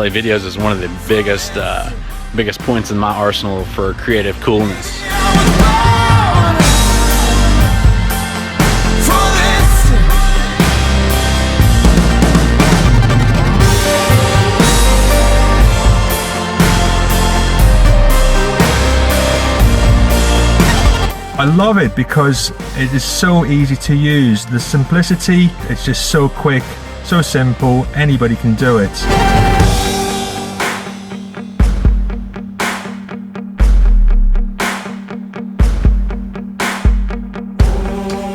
definitely videos is one of the biggest points in my arsenal for creative coolness. I love it because it is so easy to use. The simplicity, it's just so quick, so simple, anybody can do it.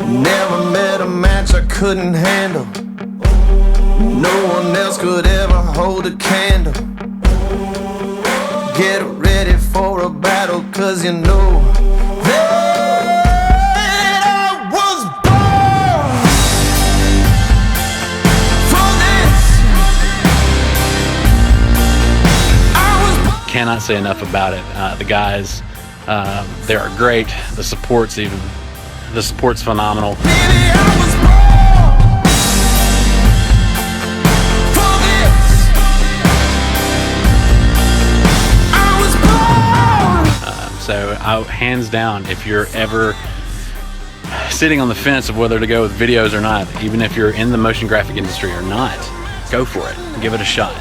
Never met a match I couldn't handle. No one else could ever hold a candle. Get ready for a battle, 'cause you know cannot say enough about it. The guys, they are great. The support's phenomenal. So hands down, if you're ever sitting on the fence of whether to go with videos or not, even if you're in the motion graphic industry or not, go for it. Give it a shot.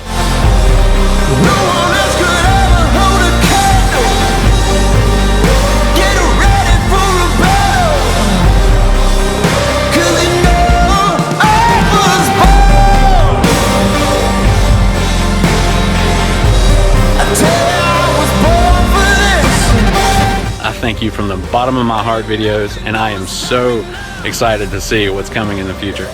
Thank you from the bottom of my heart, videos, and I am so excited to see what's coming in the future.